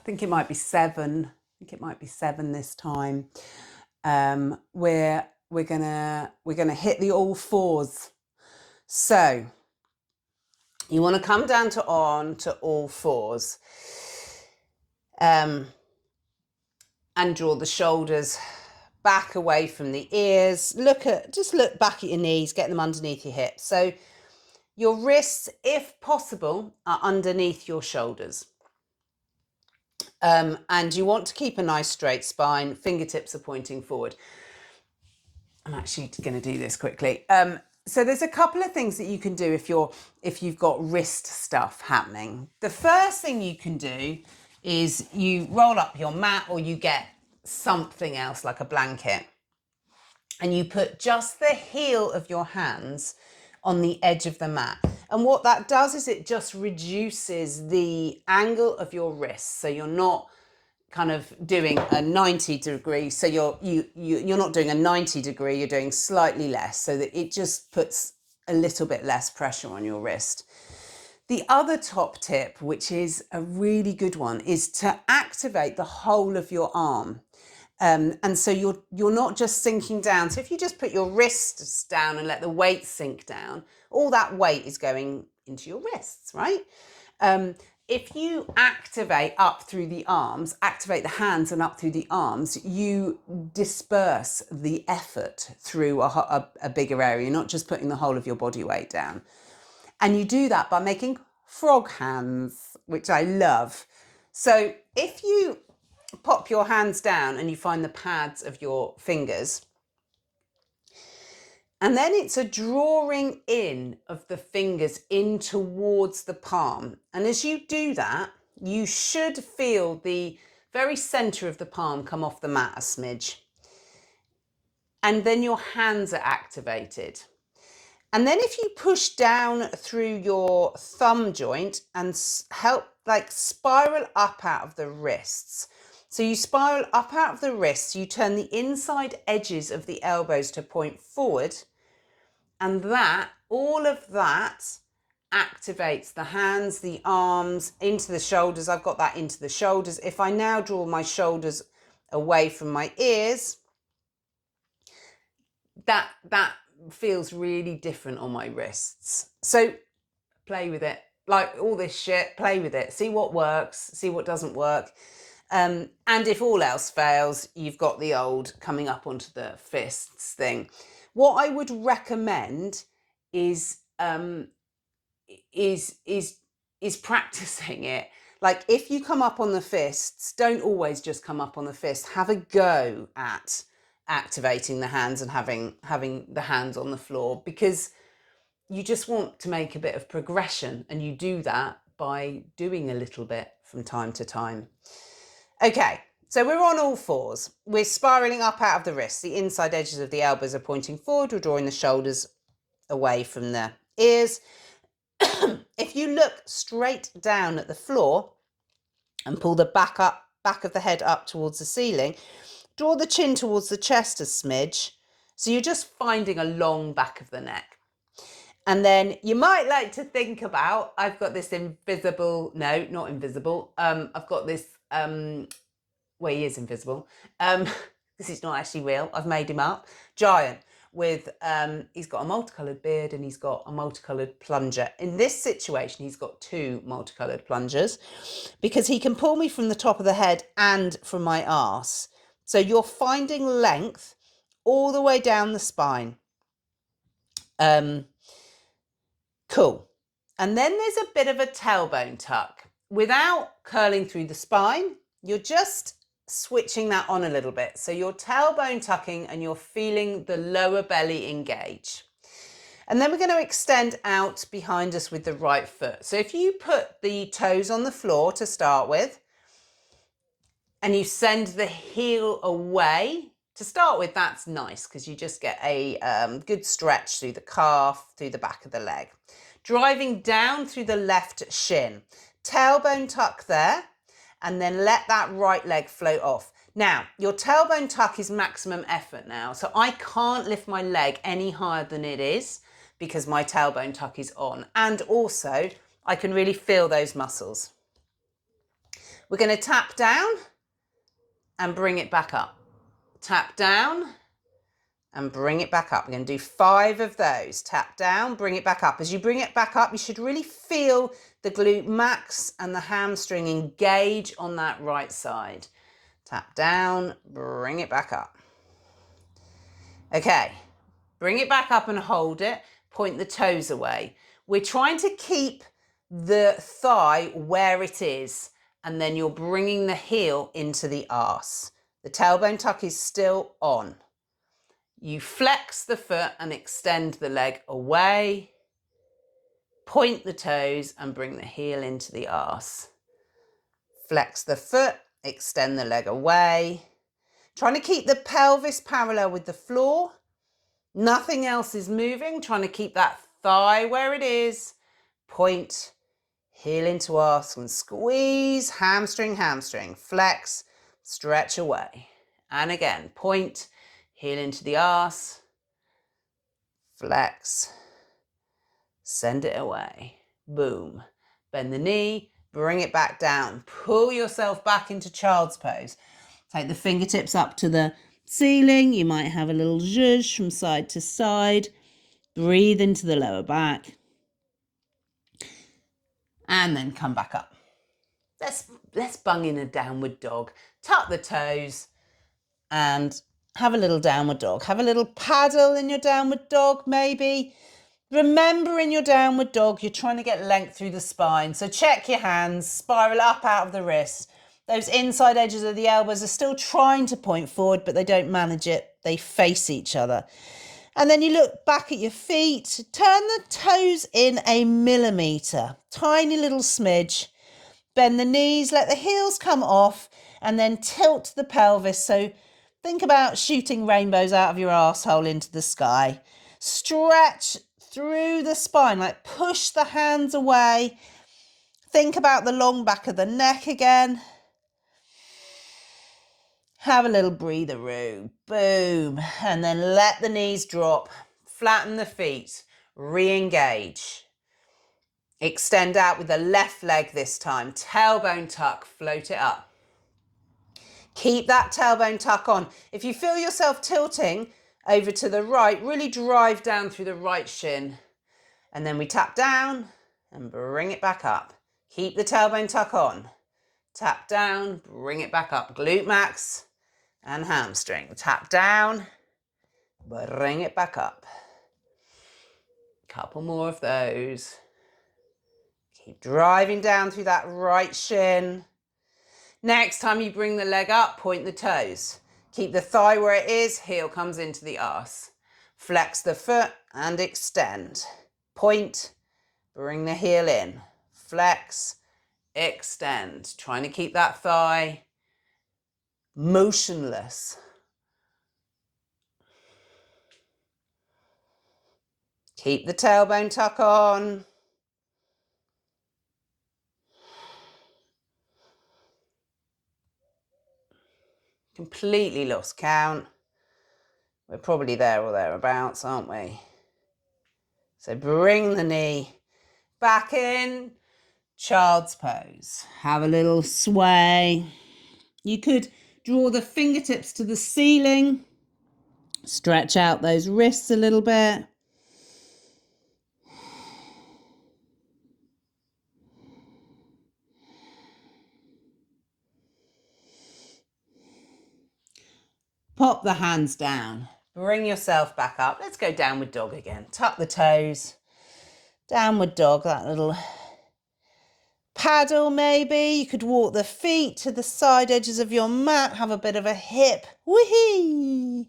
think it might be 7. I think it might be 7 this time. We're gonna hit the all fours. So you want to come down to all fours, and draw the shoulders back away from the ears. Just look back at your knees, get them underneath your hips. So your wrists, if possible, are underneath your shoulders. And you want to keep a nice straight spine. Fingertips are pointing forward. I'm actually going to do this quickly. So there's a couple of things that you can do if you've got wrist stuff happening. The first thing you can do is you roll up your mat, or you get something else like a blanket, and you put just the heel of your hands on the edge of the mat. And what that does is it just reduces the angle of your wrists. So you're not kind of doing a 90 degree. So you're not doing a 90 degree, you're doing slightly less, so that it just puts a little bit less pressure on your wrist. The other top tip, which is a really good one, is to activate the whole of your arm. And so you're not just sinking down. So if you just put your wrists down and let the weight sink down, all that weight is going into your wrists, right? If you activate up through the arms, activate the hands and up through the arms, you disperse the effort through a bigger area. You're not just putting the whole of your body weight down. And you do that by making frog hands, which I love. So if you pop your hands down and you find the pads of your fingers, and then it's a drawing in of the fingers in towards the palm. And as you do that, you should feel the very center of the palm come off the mat a smidge. And then your hands are activated. And then if you push down through your thumb joint and help spiral up out of the wrists. So you spiral up out of the wrists, you turn the inside edges of the elbows to point forward, and all of that activates the hands, the arms, into the shoulders. I've got that into the shoulders. If I now draw my shoulders away from my ears, that feels really different on my wrists. So play with it. Like all this shit, play with it. See what works, see what doesn't work. And if all else fails, you've got the old coming up onto the fists thing. What I would recommend is practicing it. Like if you come up on the fists, don't always just come up on the fist. Have a go at activating the hands and having the hands on the floor, because you just want to make a bit of progression, and you do that by doing a little bit from time to time. Okay, so we're on all fours. We're spiraling up out of the wrists. The inside edges of the elbows are pointing forward. We're drawing the shoulders away from the ears. If you look straight down at the floor and pull the back of the head up towards the ceiling, draw the chin towards the chest a smidge. So you're just finding a long back of the neck. And then you might like to think about, I've got this invisible, no, not invisible. I've got this, well, he is invisible. This is not actually real. I've made him up. Giant with, he's got a multicolored beard and he's got a multicolored plunger. In this situation, he's got 2 multicolored plungers because he can pull me from the top of the head and from my arse. So you're finding length all the way down the spine. Cool. And then there's a bit of a tailbone tuck. Without curling through the spine, you're just switching that on a little bit. So you're tailbone tucking and you're feeling the lower belly engage. And then we're going to extend out behind us with the right foot. So if you put the toes on the floor to start with, and you send the heel away, to start with, that's nice because you just get a good stretch through the calf, through the back of the leg. Driving down through the left shin, tailbone tuck there, and then let that right leg float off. Now, your tailbone tuck is maximum effort now, so I can't lift my leg any higher than it is because my tailbone tuck is on. And also, I can really feel those muscles. We're going to tap down and bring it back up. Tap down and bring it back up. We're going to do 5 of those. Tap down, bring it back up. As you bring it back up, you should really feel the glute max and the hamstring engage on that right side. Tap down, bring it back up. Okay, bring it back up and hold it. Point the toes away. We're trying to keep the thigh where it is, and then you're bringing the heel into the arse. The tailbone tuck is still on. You flex the foot and extend the leg away. Point the toes and bring the heel into the arse. Flex the foot, extend the leg away. Trying to keep the pelvis parallel with the floor. Nothing else is moving. Trying to keep that thigh where it is. Point, heel into arse and squeeze. Hamstring, hamstring. Flex, stretch away. And again, point, heel into the arse. Flex. Send it away. Boom. Bend the knee. Bring it back down. Pull yourself back into child's pose. Take the fingertips up to the ceiling. You might have a little zhuzh from side to side. Breathe into the lower back. And then come back up. Let's bung in a downward dog. Tuck the toes and have a little downward dog. Have a little paddle in your downward dog, maybe. Remember, in your downward dog, you're trying to get length through the spine. So check your hands, spiral up out of the wrists. Those inside edges of the elbows are still trying to point forward, but they don't manage it. They face each other. And then you look back at your feet, turn the toes in a millimetre, tiny little smidge. Bend the knees, let the heels come off, and then tilt the pelvis. So think about shooting rainbows out of your arsehole into the sky. Stretch through the spine, like push the hands away. Think about the long back of the neck again. Have a little breatheroo. Boom. And then let the knees drop. Flatten the feet. Re-engage. Extend out with the left leg this time. Tailbone tuck. Float it up. Keep that tailbone tuck on. If you feel yourself tilting over to the right, really drive down through the right shin. And then we tap down and bring it back up. Keep the tailbone tuck on. Tap down, bring it back up. Glute max and hamstring. Tap down, bring it back up. Couple more of those. Keep driving down through that right shin. Next time you bring the leg up, point the toes. Keep the thigh where it is, heel comes into the arse. Flex the foot and extend. Point, bring the heel in. Flex, extend. Trying to keep that thigh motionless. Keep the tailbone tuck on. Completely lost count. We're probably there or thereabouts, aren't we? So bring the knee back in, child's pose. Have a little sway. You could draw the fingertips to the ceiling. Stretch out those wrists a little bit. Pop the hands down. Bring yourself back up. Let's go downward dog again. Tuck the toes. Downward dog, that little paddle maybe. You could walk the feet to the side edges of your mat. Have a bit of a hip. Whee!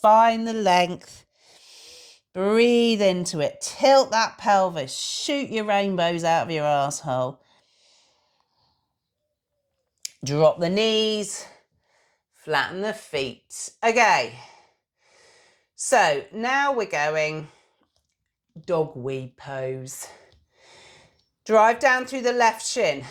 Find the length. Breathe into it. Tilt that pelvis. Shoot your rainbows out of your asshole. Drop the knees. Flatten the feet. Okay. So now we're going dog weed pose. Drive down through the left shin.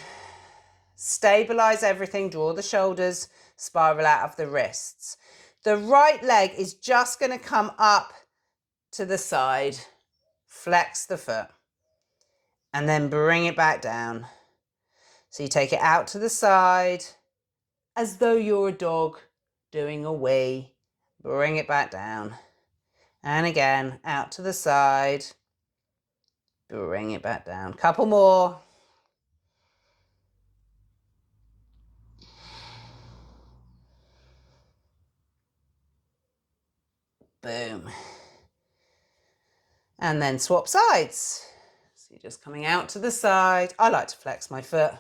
Stabilize everything. Draw the shoulders. Spiral out of the wrists. The right leg is just going to come up to the side. Flex the foot. and then bring it back down. So you take it out to the side as though you're a dog doing a wee. Bring it back down. And again, out to the side. Bring it back down. Couple more. Boom. And then swap sides. So you're just coming out to the side. I like to flex my foot.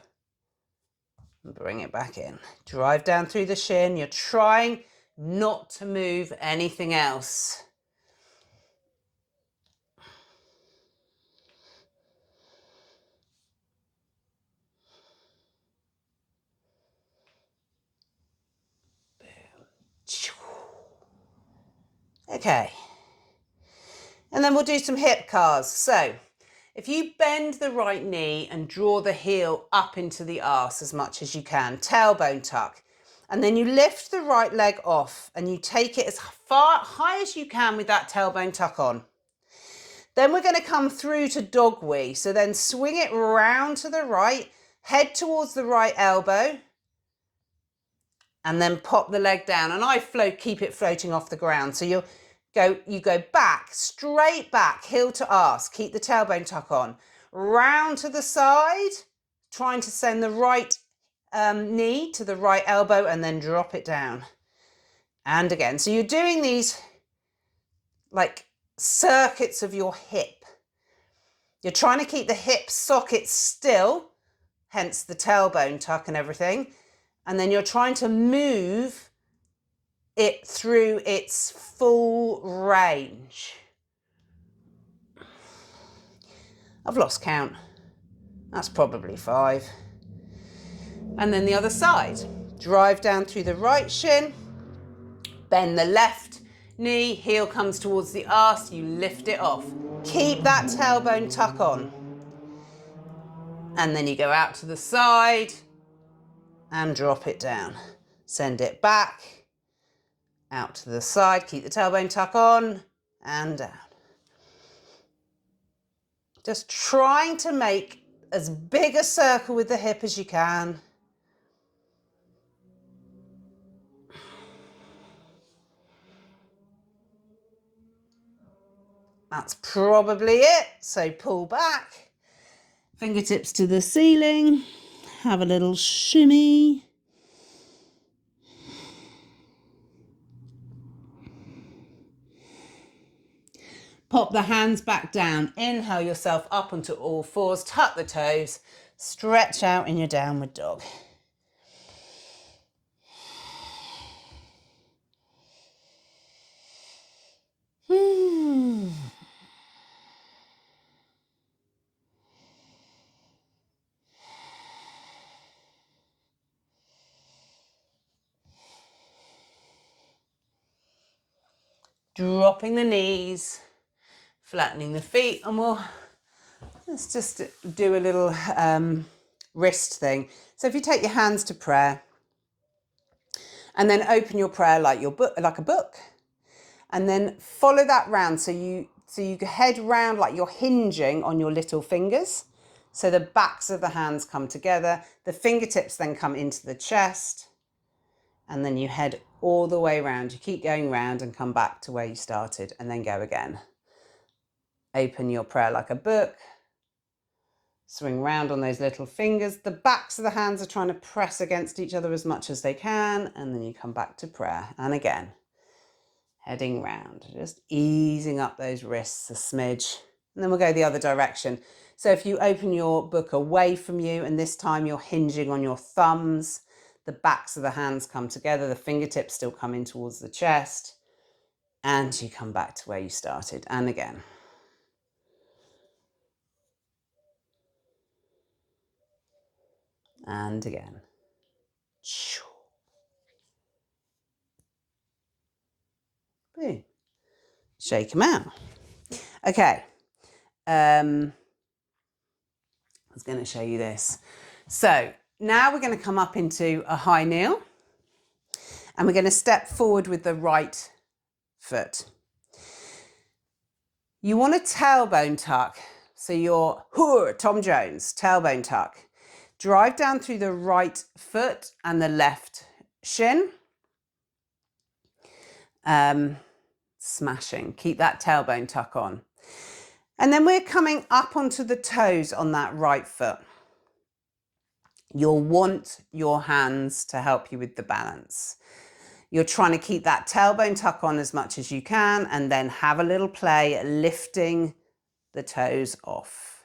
And bring it back in. Drive down through the shin. You're trying not to move anything else. Okay. And then we'll do some hip cars. So if you bend the right knee and draw the heel up into the arse as much as you can, tailbone tuck, and then you lift the right leg off and you take it as far high as you can with that tailbone tuck on. Then we're going to come through to dog wee. So then swing it round to the right, head towards the right elbow, and then pop the leg down. And I keep it floating off the ground. So you go back, straight back, heel to arse, keep the tailbone tuck on, round to the side, trying to send the right knee to the right elbow and then drop it down. And again, so you're doing these like circuits of your hip. You're trying to keep the hip socket still, hence the tailbone tuck and everything. And then you're trying to move it through its full range. I've lost count. That's probably 5. And then the other side. Drive down through the right shin, bend the left knee, heel comes towards the arse, you lift it off. Keep that tailbone tuck on. And then you go out to the side and drop it down. Send it back, out to the side, keep the tailbone tuck on and down. Just trying to make as big a circle with the hip as you can. That's probably it. So pull back, fingertips to the ceiling, have a little shimmy. Pop the hands back down, inhale yourself up onto all fours, tuck the toes, stretch out in your downward dog. Dropping the knees, flattening the feet, and let's just do a little wrist thing. So if you take your hands to prayer, and then open your prayer like a book, and then follow that round. So you head round like you're hinging on your little fingers. So the backs of the hands come together, the fingertips then come into the chest, and then you head all the way round. You keep going round and come back to where you started and then go again. Open your prayer like a book. Swing round on those little fingers. The backs of the hands are trying to press against each other as much as they can. And then you come back to prayer. And again, heading round, just easing up those wrists a smidge. And then we'll go the other direction. So if you open your book away from you, and this time you're hinging on your thumbs, the backs of the hands come together, the fingertips still come in towards the chest, and you come back to where you started. And again. And again. Boom. Shake them out. Okay. I was going to show you this. So now we're going to come up into a high kneel, and we're going to step forward with the right foot. You want a tailbone tuck. So your Tom Jones, tailbone tuck. Drive down through the right foot and the left shin. Smashing. Keep that tailbone tuck on. And then we're coming up onto the toes on that right foot. You'll want your hands to help you with the balance. You're trying to keep that tailbone tuck on as much as you can and then have a little play lifting the toes off.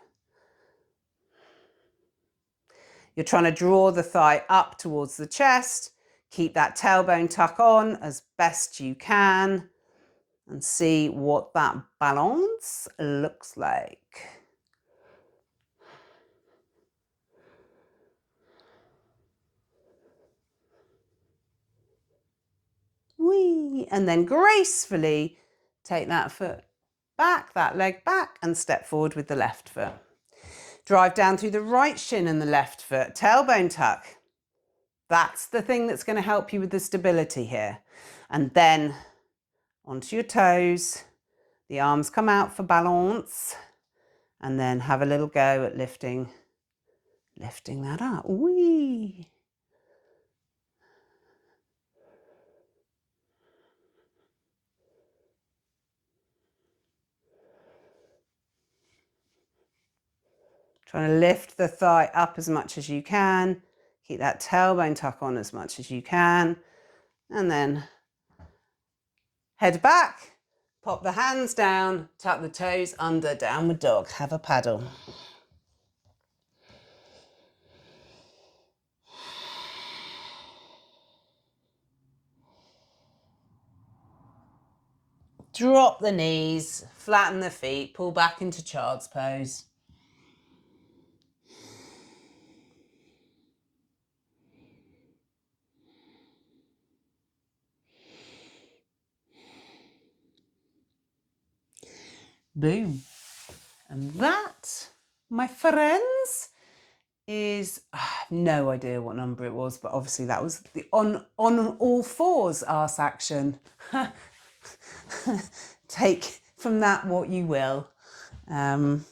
You're trying to draw the thigh up towards the chest. Keep that tailbone tuck on as best you can and see what that balance looks like. Whee! And then gracefully take that foot back, that leg back, and step forward with the left foot. Drive down through the right shin and the left foot, tailbone tuck. That's the thing that's going to help you with the stability here. And then onto your toes, the arms come out for balance, and then have a little go at lifting that up. Whee! Trying to lift the thigh up as much as you can. Keep that tailbone tuck on as much as you can. And then head back, pop the hands down, tuck the toes under, downward dog. Have a paddle. Drop the knees, flatten the feet, pull back into child's pose. Boom. And that, my friends, is, I have no idea what number it was, but obviously that was the on all fours arse action. Take from that what you will. And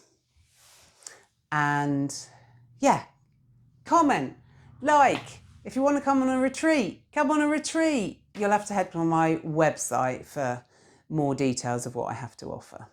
yeah, comment, like. If you want to come on a retreat, come on a retreat. You'll have to head on my website for more details of what I have to offer.